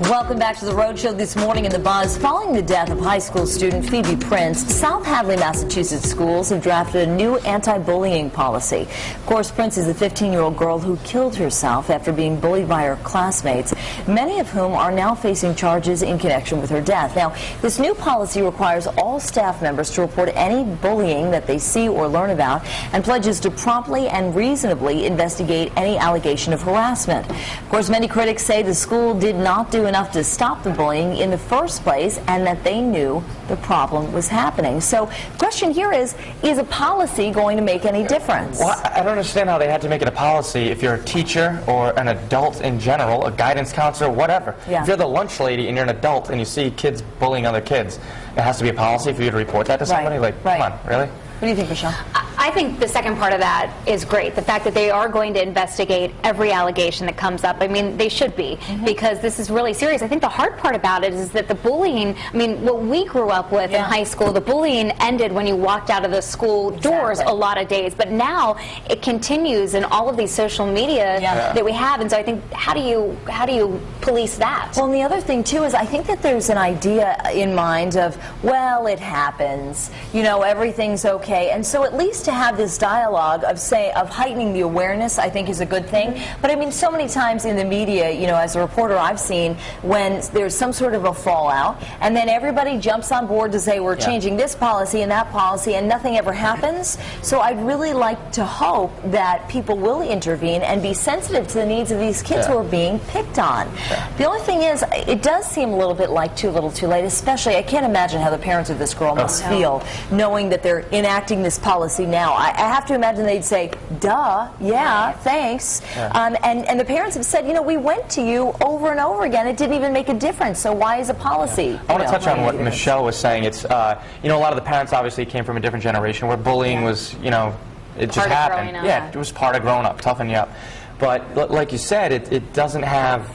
Welcome back to the Road Show this morning in the Buzz. Following the death of high school student Phoebe Prince, South Hadley, Massachusetts schools have drafted a new anti-bullying policy. Of course, Prince is a 15-year-old girl who killed herself after being bullied by her classmates, many of whom are now facing charges in connection with her death. Now, this new policy requires all staff members to report any bullying that they see or learn about and pledges to promptly and reasonably investigate any allegation of harassment. Of course, many critics say the school did not do enough to stop the bullying in the first place and that they knew the problem was happening. So the question here is a policy going to make any difference? Well, I don't understand how they had to make it a policy if you're a teacher or an adult in general, a guidance counselor, whatever. Yeah. If you're the lunch lady and you're an adult and you see kids bullying other kids, it has to be a policy for you to report that to somebody? Right. Like, come on, really? What do you think, Michelle? I think the second part of that is great. The fact that they are going to investigate every allegation that comes up. I mean, they should be, because this is really serious. I think the hard part about it is that the bullying, I mean, what we grew up with in high school, the bullying ended when you walked out of the school doors a lot of days. But now it continues in all of these social media that we have. And so I think, how do you police that? Well, and the other thing, too, is I think that there's an idea in mind of, well, it happens. You know, everything's okay. And so at least to have this dialogue of heightening the awareness, I think is a good thing. But I mean, so many times in the media, you know, as a reporter I've seen, when there's some sort of a fallout, and then everybody jumps on board to say we're changing this policy and that policy, and nothing ever happens. So I'd really like to hope that people will intervene and be sensitive to the needs of these kids who are being picked on. The only thing is, it does seem a little bit like too little too late, especially, I can't imagine how the parents of this girl must feel, knowing that they're enacting this policy now. I have to imagine they'd say, duh, yeah, thanks. And the parents have said, you know, we went to you over and over again. It didn't even make a difference. So why is a policy? I want to touch on what Michelle was saying. It's, you know, a lot of the parents obviously came from a different generation where bullying was, you know, it just happened. Yeah, it was part of growing up, toughen you up. But like you said, it doesn't have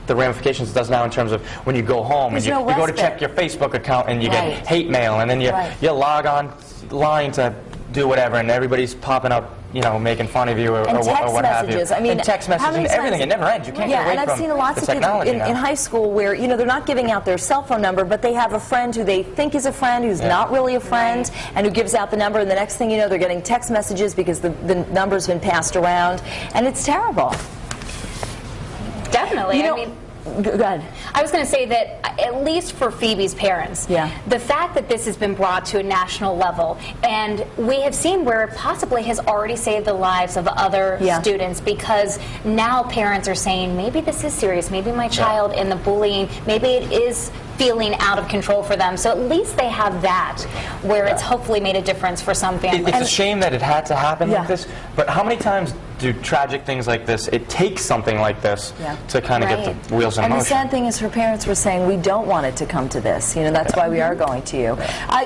the ramifications it does now in terms of when you go home and you go to check your Facebook account and you get hate mail, and then you log on line to do whatever, and everybody's popping up, you know, making fun of you or what have you. I mean, and text messages and everything. It never ends. You can't get away and I've seen lots of kids in high school where, you know, they're not giving out their cell phone number, but they have a friend who they think is a friend who's not really a friend, and who gives out the number, and the next thing you know, they're getting text messages because the number's been passed around, and it's terrible. Definitely. You know, I mean, go ahead. I was going to say that, at least for Phoebe's parents, the fact that this has been brought to a national level, and we have seen where it possibly has already saved the lives of other students, because now parents are saying, maybe this is serious, maybe my child and the bullying, maybe it is feeling out of control for them. So at least they have that, where it's hopefully made a difference for some families. It's a shame that it had to happen like this, but how many times do tragic things like this, it takes something like this to kind of get the wheels in motion? And the sad thing is her parents were saying, we don't want it to come to this. You know, that's why we are going to you.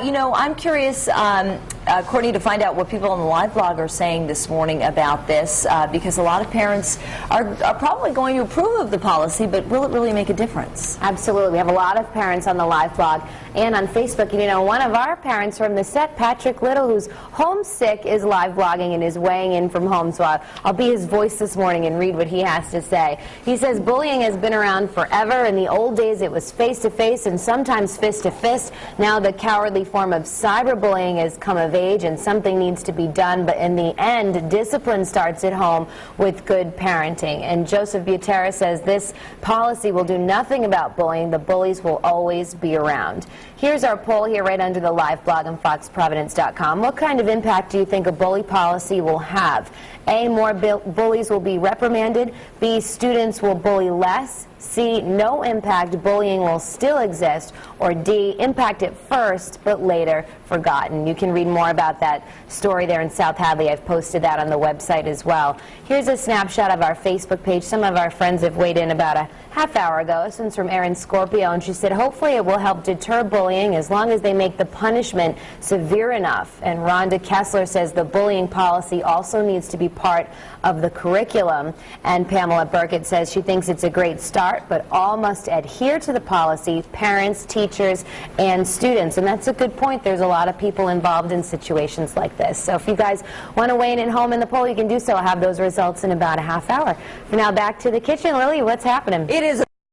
You know, I'm curious, Courtney, to find out what people on the live blog are saying this morning about this, because a lot of parents are probably going to approve of the policy, but will it really make a difference? Absolutely. We have a lot of parents on the live blog and on Facebook. You know, one of our parents from the set, Patrick Little, who's homesick, is live blogging and is weighing in from home. So I'll be his voice this morning and read what he has to say. He says, bullying has been around forever. In the old days, it was face-to-face and sometimes fist-to-fist. Now the cowardly form of cyberbullying has come of age, and something needs to be done. But in the end, discipline starts at home with good parenting. And Joseph Butera says this policy will do nothing about bullying. The bullies will always be around. Here's our poll here right under the live blog on foxprovidence.com. What kind of impact do you think a bully policy will have? A, more bullies will be reprimanded. B, students will bully less. C, no impact, bullying will still exist. Or D, impact at first, but later forgotten. You can read more about that story there in South Hadley. I've posted that on the website as well. Here's a snapshot of our Facebook page. Some of our friends have weighed in about a half hour ago. This one's from Erin Scorpio, and she said, hopefully it will help deter bullying as long as they make the punishment severe enough. And Rhonda Kessler says the bullying policy also needs to be part of the curriculum. And Pamela Burkett says she thinks it's a great start, but all must adhere to the policy, parents, teachers, and students. And that's a good point. There's a lot of people involved in situations like this. So if you guys want to weigh in at home in the poll, you can do so. I'll have those results in about a half hour. For now, back to the kitchen. Lily, what's happening? It